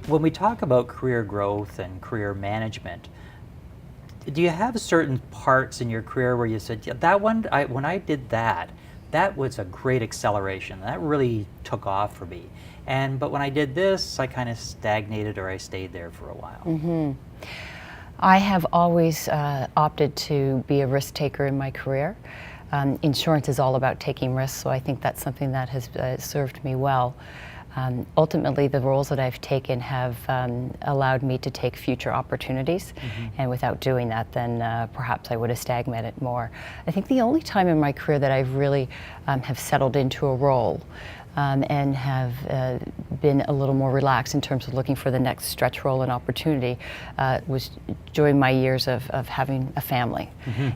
When we talk about career growth and career management, do you have certain parts in your career where you said, yeah, that one, when I did that, that was a great acceleration. That really took off for me. But when I did this, I kind of stagnated or I stayed there for a while. I have always opted to be a risk taker in my career. Insurance is all about taking risks, so I think that's something that has served me well. Ultimately, the roles that I've taken have allowed me to take future opportunities, and without doing that, then perhaps I would have stagnated more. I think the only time in my career that I've really have settled into a role and have been a little more relaxed in terms of looking for the next stretch role and opportunity was during my years of having a family.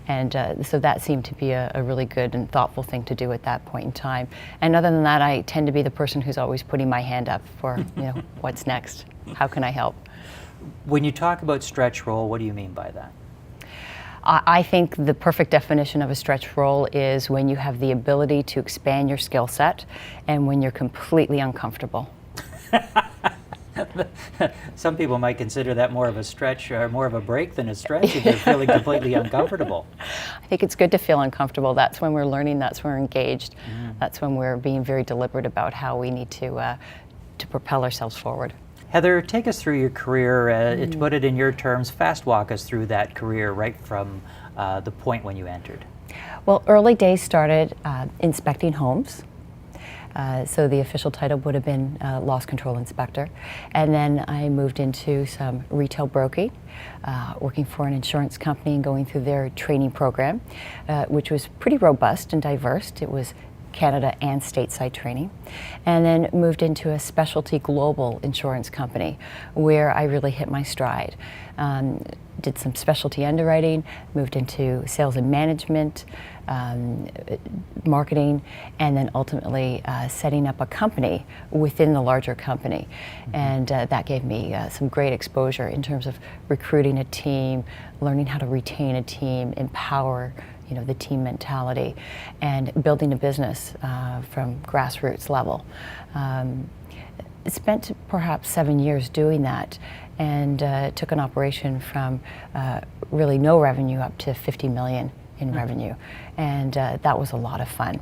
And so that seemed to be a really good and thoughtful thing to do at that point in time. And other than that, I tend to be the person who's always putting my hand up for, what's next? How can I help? When you talk about stretch role, what do you mean by that? I think the perfect definition of a stretch role is when you have the ability to expand your skill set and when you're completely uncomfortable. Some people might consider that more of a stretch or more of a break than a stretch if you're feeling completely uncomfortable. I think it's good to feel uncomfortable. That's when we're learning, that's when we're engaged, that's when we're being very deliberate about how we need to propel ourselves forward. Heather, take us through your career, to put it in your terms, fast walk us through that career right from the point when you entered. Well, early days started inspecting homes. So the official title would have been loss control inspector. And then I moved into some retail broking, working for an insurance company and going through their training program, which was pretty robust and diverse. It was Canada and stateside training, and then moved into a specialty global insurance company where I really hit my stride. Did some specialty underwriting, moved into sales and management, marketing, and then ultimately setting up a company within the larger company. And that gave me some great exposure in terms of recruiting a team, learning how to retain a team, empower the team mentality, and building a business from grassroots level. Spent perhaps 7 years doing that, and took an operation from really no revenue up to 50 million in revenue, and that was a lot of fun.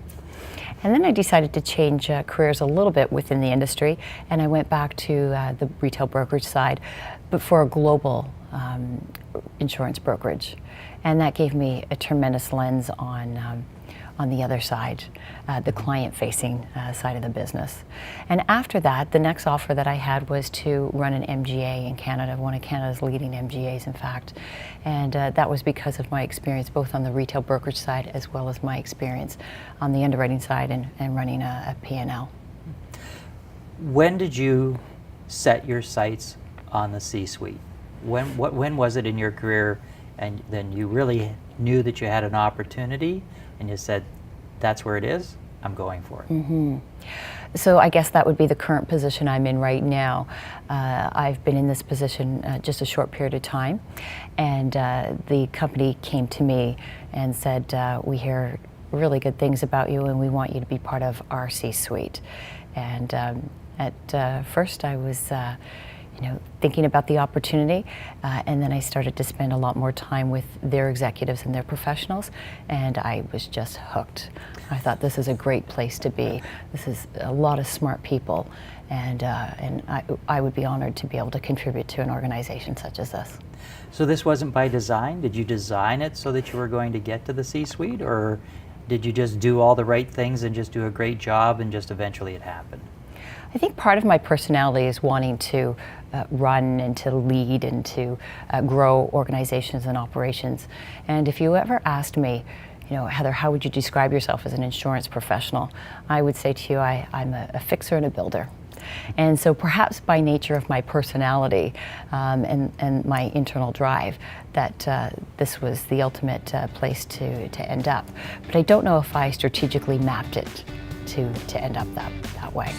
And then I decided to change careers a little bit within the industry, and I went back to the retail brokerage side, but for a global insurance brokerage. And that gave me a tremendous lens on the other side, the client-facing side of the business. And after that, the next offer that I had was to run an MGA in Canada, one of Canada's leading MGAs, in fact. And that was because of my experience both on the retail brokerage side as well as my experience on the underwriting side and running a P&L. When did you set your sights on the C-suite? When was it in your career and then you really knew that you had an opportunity and you said, that's where it is, I'm going for it? So I guess that would be the current position I'm in right now. I've been in this position just a short period of time, and the company came to me and said, we hear really good things about you and we want you to be part of our C-suite. And at first I was thinking about the opportunity, and then I started to spend a lot more time with their executives and their professionals, and I was just hooked. I thought, this is a great place to be. This is a lot of smart people, and I would be honored to be able to contribute to an organization such as this. So this wasn't by design? Did you design it so that you were going to get to the C-suite, or did you just do all the right things and just do a great job and just eventually it happened? I think part of my personality is wanting to run and to lead and to grow organizations and operations. And if you ever asked me, Heather, how would you describe yourself as an insurance professional? I would say to you, I'm a fixer and a builder. And so perhaps by nature of my personality and my internal drive, that this was the ultimate place to end up. But I don't know if I strategically mapped it to end up that way.